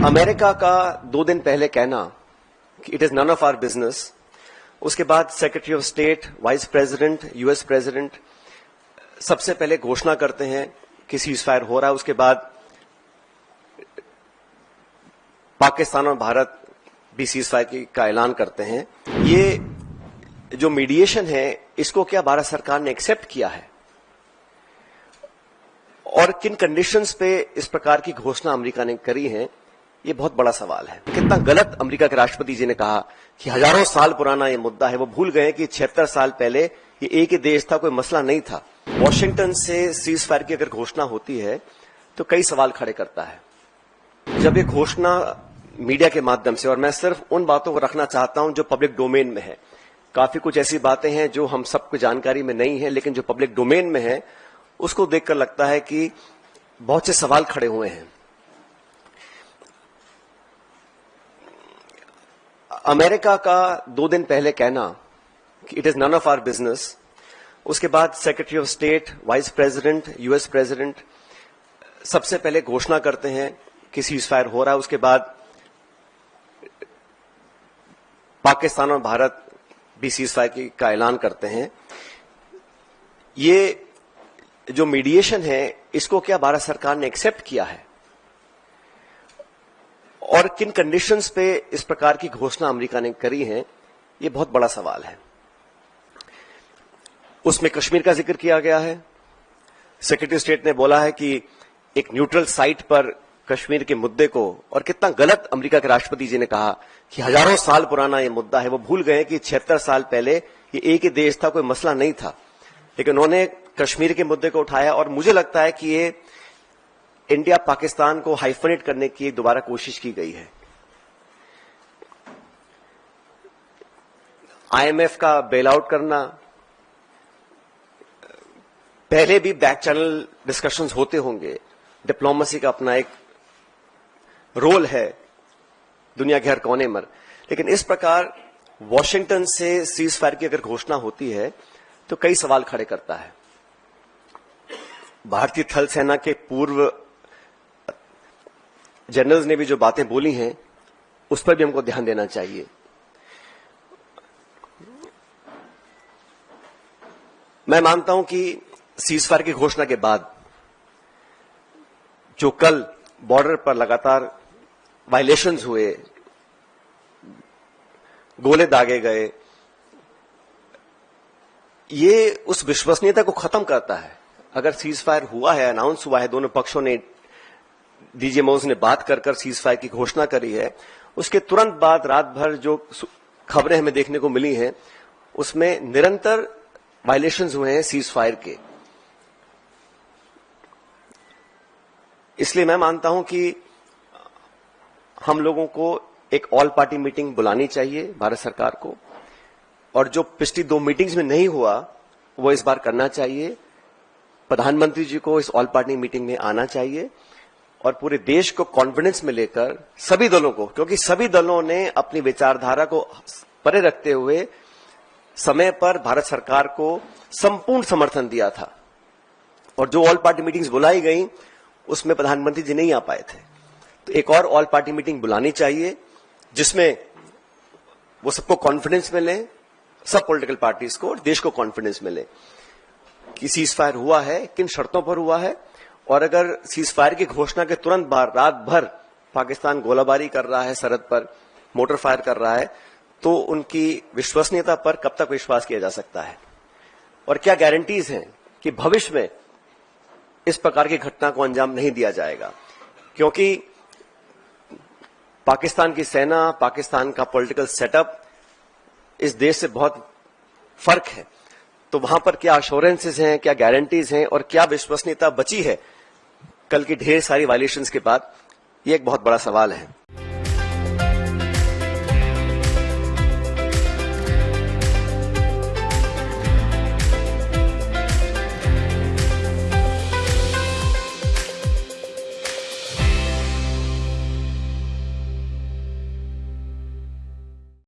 America का 2 दिन पहले कहना कि it is none of our business, उसके बाद secretary of state, vice president, US president सबसे पहले घोषणा करते हैं कि सीजफायर हो रहा है। उसके बाद पाकिस्तान और भारत भी सीजफायर का ऐलान करते हैं। ये जो मीडिएशन है, इसको क्या भारत सरकार ने एक्सेप्ट किया है और किन कंडीशंस पे इस प्रकार की घोषणा अमेरिका ने करी है, ये बहुत बड़ा सवाल है। कितना गलत अमेरिका के राष्ट्रपति जी ने कहा कि हजारों साल पुराना ये मुद्दा है। वो भूल गए कि 76 साल पहले ये एक ही देश था, कोई मसला नहीं था। वॉशिंगटन से सीजफायर की अगर घोषणा होती है तो कई सवाल खड़े करता है। जब ये घोषणा मीडिया के माध्यम से, और मैं सिर्फ उन बातों को रखना चाहता हूं जो पब्लिक डोमेन में है, काफी कुछ ऐसी बातें हैं जो हम सबको जानकारी में नहीं है, लेकिन जो पब्लिक डोमेन में है उसको देखकर लगता है कि बहुत से सवाल खड़े हुए हैं। अमेरिका का 2 दिन पहले कहना कि it is none of our business, उसके बाद secretary of state, vice president, US president सबसे पहले घोषणा करते हैं कि सीजफायर हो रहा है। उसके बाद पाकिस्तान और भारत भी सीजफायर का ऐलान करते हैं। ये जो मीडिएशन है, इसको क्या भारत सरकार ने एक्सेप्ट किया है और किन कंडीशंस पे इस प्रकार की घोषणा अमेरिका ने करी है, ये बहुत बड़ा सवाल है। उसमें कश्मीर का जिक्र किया गया है। सेक्रेटरी ऑफ स्टेट ने बोला है कि एक न्यूट्रल साइट पर कश्मीर के मुद्दे को, और कितना गलत अमेरिका के राष्ट्रपति जी ने कहा कि हजारों साल पुराना ये मुद्दा है। वो भूल गए कि 76 साल पहले ये एक ही देश था, कोई मसला नहीं था, लेकिन उन्होंने कश्मीर के मुद्दे को उठाया। और मुझे लगता है कि ये इंडिया पाकिस्तान को हाइफनेट करने की दोबारा कोशिश की गई है। आईएमएफ का बेल आउट करना, पहले भी बैक चैनल डिस्कशंस होते होंगे। डिप्लोमेसी का अपना एक रोल है दुनिया के हर कोने में, लेकिन इस प्रकार वॉशिंगटन से सीजफायर की अगर घोषणा होती है तो कई सवाल खड़े करता है। भारतीय थल सेना के पूर्व जनरल्स ने भी जो बातें बोली हैं, उस पर भी हमको ध्यान देना चाहिए। मैं मानता हूं कि सीजफायर की घोषणा के बाद जो कल बॉर्डर पर लगातार वायलेशंस हुए, गोले दागे गए, ये उस विश्वसनीयता को खत्म करता है। अगर सीजफायर हुआ है, अनाउंस हुआ है, दोनों पक्षों ने, डीजीएमओज ने बात कर सीजफायर की घोषणा करी है, उसके तुरंत बाद रात भर जो खबरें हमें देखने को मिली हैं, उसमें निरंतर वायलेशंस हुए हैं सीजफायर के। इसलिए मैं मानता हूं कि हम लोगों को एक ऑल पार्टी मीटिंग बुलानी चाहिए भारत सरकार को, और जो पिछली 2 मीटिंग्स में नहीं हुआ वो इस बार करना चाहिए। प्रधानमंत्री जी को इस ऑल पार्टी मीटिंग में आना चाहिए और पूरे देश को कॉन्फिडेंस में लेकर, सभी दलों को, क्योंकि सभी दलों ने अपनी विचारधारा को परे रखते हुए समय पर भारत सरकार को संपूर्ण समर्थन दिया था, और जो ऑल पार्टी मीटिंग्स बुलाई गई उसमें प्रधानमंत्री जी नहीं आ पाए थे। तो एक और ऑल पार्टी मीटिंग बुलानी चाहिए जिसमें वो सबको कॉन्फिडेंस में लें, सब पॉलिटिकल पार्टीज को, और देश को कॉन्फिडेंस में लें कि सीजफायर हुआ है, किन शर्तों पर हुआ है, और अगर सीजफायर की घोषणा के तुरंत बाद रात भर पाकिस्तान गोलाबारी कर रहा है, सरहद पर मोटर फायर कर रहा है, तो उनकी विश्वसनीयता पर कब तक विश्वास किया जा सकता है, और क्या गारंटीज हैं कि भविष्य में इस प्रकार की घटना को अंजाम नहीं दिया जाएगा। क्योंकि पाकिस्तान की सेना, पाकिस्तान का पॉलिटिकल सेटअप इस देश से बहुत फर्क है। तो वहां पर क्या अश्योरेंसेस हैं, क्या गारंटीज हैं, और क्या विश्वसनीयता बची है कल की ढेर सारी वायलेशंस के बाद, ये एक बहुत बड़ा सवाल है।